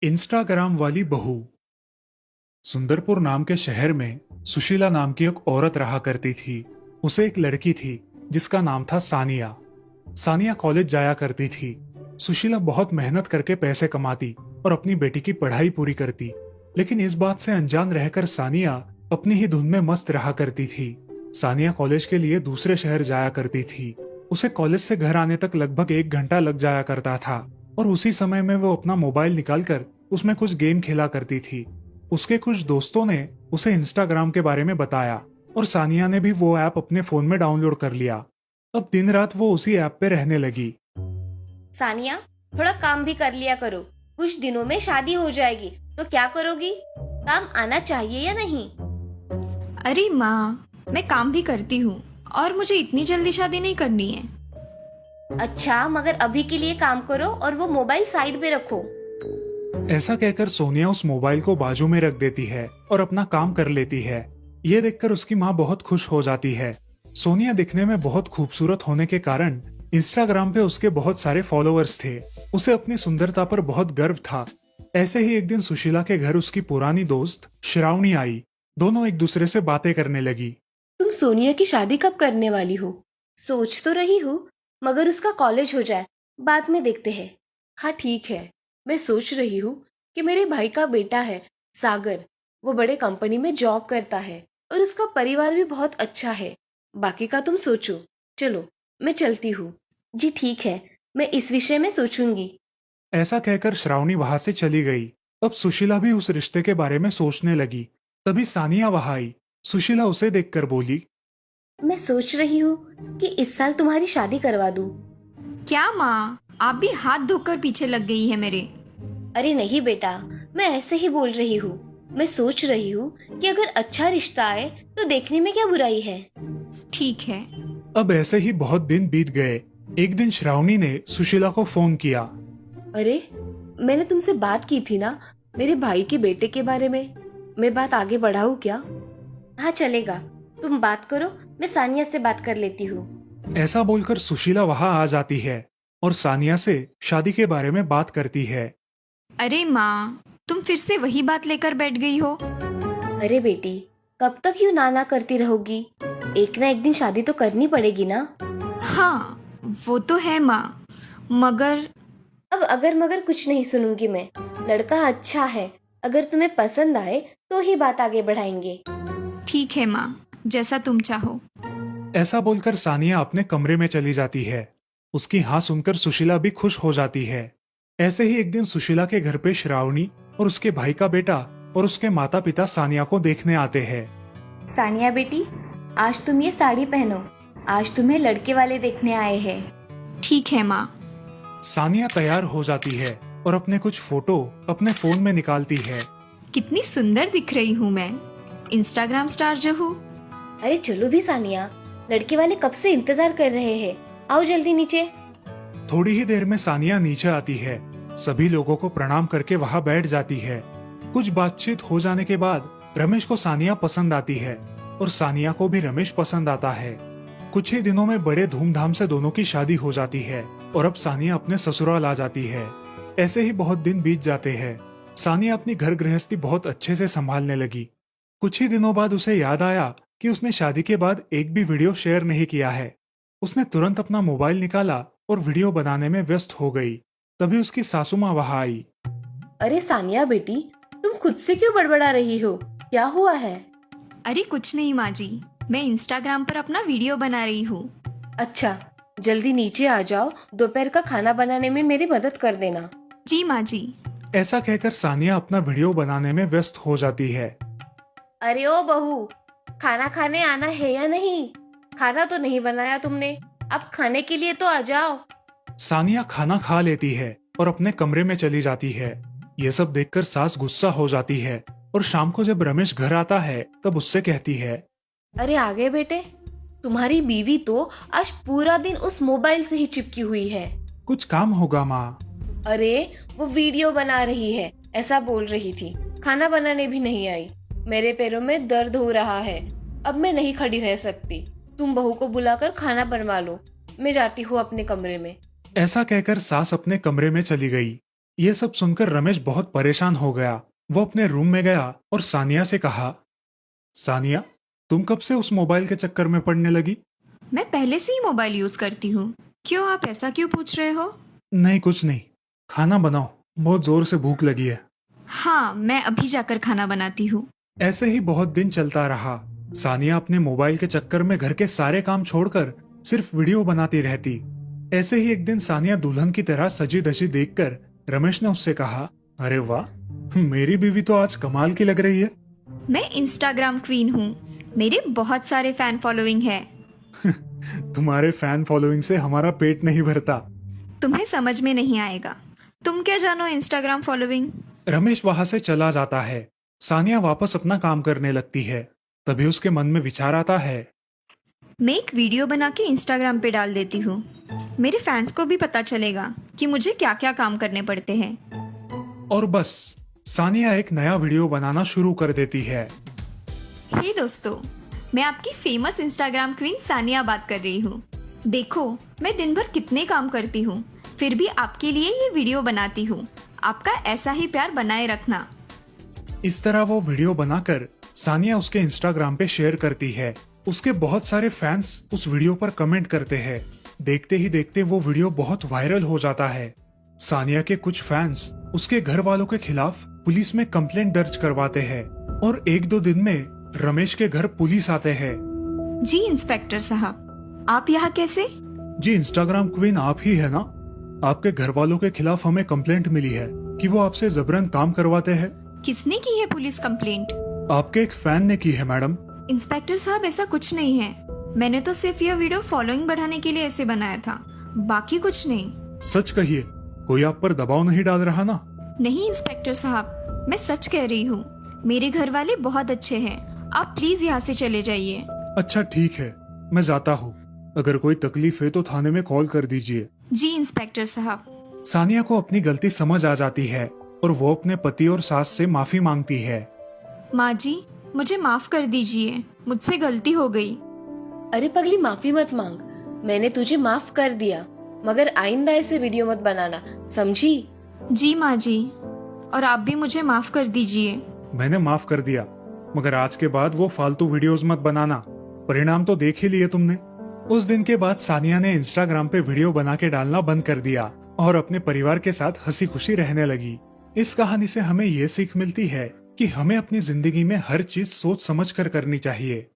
Instagram वाली बहू। सुंदरपुर नाम के शहर में सुशीला नाम की एक औरत रहा करती थी। उसे एक लड़की थी जिसका नाम था सानिया। सानिया कॉलेज जाया करती थी। सुशीला बहुत मेहनत करके पैसे कमाती और अपनी बेटी की पढ़ाई पूरी करती, लेकिन इस बात से अनजान रहकर सानिया अपनी ही धुन में मस्त रहा करती थी। सानिया कॉलेज के लिए दूसरे शहर जाया करती थी। उसे कॉलेज से घर आने तक लगभग 1 घंटा लग जाया करता था और उसी समय में वो अपना मोबाइल निकालकर उसमें कुछ गेम खेला करती थी। उसके कुछ दोस्तों ने उसे इंस्टाग्राम के बारे में बताया और सानिया ने भी वो ऐप अपने फोन में डाउनलोड कर लिया। अब दिन रात वो उसी ऐप पे रहने लगी। सानिया, थोड़ा काम भी कर लिया करो। कुछ दिनों में शादी हो जाएगी तो क्या करोगी? काम आना चाहिए या नहीं? अरे माँ, मैं काम भी करती हूँ और मुझे इतनी जल्दी शादी नहीं करनी है। अच्छा, मगर अभी के लिए काम करो और वो मोबाइल साइड पे रखो। ऐसा कहकर सोनिया उस मोबाइल को बाजू में रख देती है और अपना काम कर लेती है। ये देखकर उसकी माँ बहुत खुश हो जाती है। सोनिया दिखने में बहुत खूबसूरत होने के कारण इंस्टाग्राम पे उसके बहुत सारे फॉलोअर्स थे। उसे अपनी सुंदरता पर बहुत गर्व था। ऐसे ही एक दिन सुशीला के घर उसकी पुरानी दोस्त श्रावणी आई। दोनों एक दूसरे से बातें करने लगी। तुम सोनिया की शादी कब करने वाली हो? सोच तो रही हूँ, मगर उसका कॉलेज हो जाए, बाद में देखते हैं। हाँ ठीक है, मैं सोच रही हूँ कि मेरे भाई का बेटा है सागर। वो बड़े कंपनी में जॉब करता है और उसका परिवार भी बहुत अच्छा है। बाकी का तुम सोचो। चलो, मैं चलती हूँ। जी ठीक है, मैं इस विषय में सोचूंगी। ऐसा कहकर श्रावणी वहां से चली गई। अब सुशीला भी उस रिश्ते के बारे में सोचने लगी। तभी सानिया वहां आई। सुशीला उसे देखकर बोली, मैं सोच रही हूँ कि इस साल तुम्हारी शादी करवा दूँ। क्या माँ, आप भी हाथ धोकर पीछे लग गई है मेरे। अरे नहीं बेटा, मैं ऐसे ही बोल रही हूँ। मैं सोच रही हूँ कि अगर अच्छा रिश्ता आए तो देखने में क्या बुराई है। ठीक है। अब ऐसे ही बहुत दिन बीत गए। एक दिन श्रावणी ने सुशीला को फोन किया। अरे, मैंने तुमसे बात की थी ना मेरे भाई के बेटे के बारे में। मैं बात आगे बढ़ाऊँ क्या? हाँ चलेगा, तुम बात करो, मैं सानिया से बात कर लेती हूँ। ऐसा बोलकर सुशीला वहां आ जाती है और सानिया से शादी के बारे में बात करती है। अरे माँ, तुम फिर से वही बात लेकर बैठ गई हो। अरे बेटी, कब तक यूं नाना करती रहोगी? एक ना एक दिन शादी तो करनी पड़ेगी ना। हाँ, वो तो है माँ, मगर अब अगर मगर कुछ नहीं सुनूंगी मैं। लड़का अच्छा है, अगर तुम्हें पसंद आए तो ही बात आगे बढ़ाएंगे। ठीक है माँ, जैसा तुम चाहो। ऐसा बोलकर सानिया अपने कमरे में चली जाती है। उसकी हाँ सुनकर सुशीला भी खुश हो जाती है। ऐसे ही एक दिन सुशीला के घर पे श्रावणी और उसके भाई का बेटा और उसके माता पिता सानिया को देखने आते हैं। सानिया बेटी, आज तुम ये साड़ी पहनो। आज तुम्हें लड़के वाले देखने आए हैं। ठीक है माँ। सानिया तैयार हो जाती है और अपने कुछ फोटो अपने फोन में निकालती है। कितनी सुंदर दिख रही हूँ मैं, इंस्टाग्राम स्टार जो हूँ। अरे चलो भी सानिया, लड़के वाले कब से इंतजार कर रहे हैं। आओ जल्दी नीचे। थोड़ी ही देर में सानिया नीचे आती है। सभी लोगों को प्रणाम करके वहां बैठ जाती है। कुछ बातचीत हो जाने के बाद रमेश को सानिया पसंद आती है और सानिया को भी रमेश पसंद आता है। कुछ ही दिनों में बड़े धूमधाम से दोनों की शादी हो जाती है और अब सानिया अपने ससुराल आ जाती है। ऐसे ही बहुत दिन बीत जाते हैं। सानिया अपनी घर गृहस्थी बहुत अच्छे से संभालने लगी। कुछ ही दिनों बाद उसे याद आया कि उसने शादी के बाद एक भी वीडियो शेयर नहीं किया है। उसने तुरंत अपना मोबाइल निकाला और वीडियो बनाने में व्यस्त हो गई। तभी उसकी सासू माँ वहां आई। अरे सानिया बेटी, तुम खुद से क्यों बड़बड़ा रही हो? क्या हुआ है? अरे कुछ नहीं माँ जी, मैं इंस्टाग्राम पर अपना वीडियो बना रही हूँ। अच्छा, जल्दी नीचे आ जाओ। दोपहर का खाना बनाने में मेरी मदद कर देना। जी माँ जी। ऐसा कहकर सानिया अपना वीडियो बनाने में व्यस्त हो जाती है। अरे ओ बहू, खाना खाने आना है या नहीं? खाना तो नहीं बनाया तुमने, अब खाने के लिए तो आ जाओ। सानिया खाना खा लेती है और अपने कमरे में चली जाती है। ये सब देखकर सास गुस्सा हो जाती है और शाम को जब रमेश घर आता है तब उससे कहती है, अरे आ गए बेटे। तुम्हारी बीवी तो आज पूरा दिन उस मोबाइल से ही चिपकी हुई है। कुछ काम होगा माँ। अरे वो वीडियो बना रही है ऐसा बोल रही थी। खाना बनाने भी नहीं आई। मेरे पैरों में दर्द हो रहा है, अब मैं नहीं खड़ी रह सकती। तुम बहू को बुलाकर खाना बनवा लो। मैं जाती हूँ अपने कमरे में। ऐसा कहकर सास अपने कमरे में चली गई। यह सब सुनकर रमेश बहुत परेशान हो गया। वो अपने रूम में गया और सानिया से कहा, सानिया, तुम कब से उस मोबाइल के चक्कर में पड़ने लगी? मैं पहले से ही मोबाइल यूज करती हूँ। क्यों, आप ऐसा क्यों पूछ रहे हो? नहीं, कुछ नहीं। खाना बनाओ, बहुत जोर से भूख लगी है। हाँ, मैं अभी जाकर खाना बनाती हूँ। ऐसे ही बहुत दिन चलता रहा। सानिया अपने मोबाइल के चक्कर में घर के सारे काम छोड़कर सिर्फ वीडियो बनाती रहती। ऐसे ही एक दिन सानिया दुल्हन की तरह सजी धजी देखकर रमेश ने उससे कहा, अरे वाह, मेरी बीवी तो आज कमाल की लग रही है। मैं इंस्टाग्राम क्वीन हूँ। मेरे बहुत सारे फैन फॉलोइंग है। तुम्हारे फैन फॉलोइंग से हमारा पेट नहीं भरता। तुम्हें समझ में नहीं आएगा। तुम क्या जानो इंस्टाग्राम फॉलोइंग? रमेश वहां से चला जाता है। सानिया वापस अपना काम करने लगती है। तभी उसके मन में विचार आता है, मैं एक वीडियो बना के इंस्टाग्राम पे डाल देती हूँ। मेरे फैंस को भी पता चलेगा कि मुझे क्या क्या काम करने पड़ते हैं। और बस सानिया एक नया वीडियो बनाना शुरू कर देती है। हे दोस्तों, मैं आपकी फेमस इंस्टाग्राम क्वीन सानिया बात कर रही हूँ। देखो, मैं दिन भर कितने काम करती हूँ, फिर भी आपके लिए ये वीडियो बनाती हूँ। आपका ऐसा ही प्यार बनाए रखना। इस तरह वो वीडियो बनाकर सानिया उसके इंस्टाग्राम पे शेयर करती है। उसके बहुत सारे फैंस उस वीडियो पर कमेंट करते हैं। देखते ही देखते वो वीडियो बहुत वायरल हो जाता है। सानिया के कुछ फैंस उसके घर वालों के खिलाफ पुलिस में कंप्लेंट दर्ज करवाते हैं और एक दो दिन में रमेश के घर पुलिस आते हैं। जी इंस्पेक्टर साहब, आप यहाँ कैसे? जी, इंस्टाग्राम क्वीन आप ही है ना? आपके घर वालों के खिलाफ हमें कंप्लेंट मिली है कि वो आपसे जबरन काम करवाते हैं। किसने की है पुलिस कंप्लेंट? आपके एक फैन ने की है मैडम। इंस्पेक्टर साहब, ऐसा कुछ नहीं है। मैंने तो सिर्फ यह वीडियो फॉलोइंग बढ़ाने के लिए ऐसे बनाया था, बाकी कुछ नहीं। सच कहिए, कोई आप पर दबाव नहीं डाल रहा ना? नहीं इंस्पेक्टर साहब, मैं सच कह रही हूँ। मेरे घर वाले बहुत अच्छे हैं। आप प्लीज यहाँ से चले जाइए। अच्छा ठीक है, मैं जाता हूँ। अगर कोई तकलीफ है तो थाने में कॉल कर दीजिए। जी इंस्पेक्टर साहब। सानिया को अपनी गलती समझ आ जाती है और वो अपने पति और सास से माफी मांगती है। माँ जी, मुझे माफ कर दीजिए, मुझसे गलती हो गई। अरे पगली, माफी मत मांग। मैंने तुझे माफ कर दिया, मगर आइंदा ऐसे वीडियो मत बनाना, समझी? जी माँ जी, और आप भी मुझे माफ कर दीजिए। मैंने माफ कर दिया, मगर आज के बाद वो फालतू वीडियोस मत बनाना। परिणाम तो देख ही लिए तुमने। उस दिन के बाद सानिया ने इंस्टाग्राम पे वीडियो बना के डालना बंद कर दिया और अपने परिवार के साथ हंसी खुशी रहने लगी। इस कहानी से हमें ये सीख मिलती है कि हमें अपनी जिंदगी में हर चीज सोच समझ कर करनी चाहिए।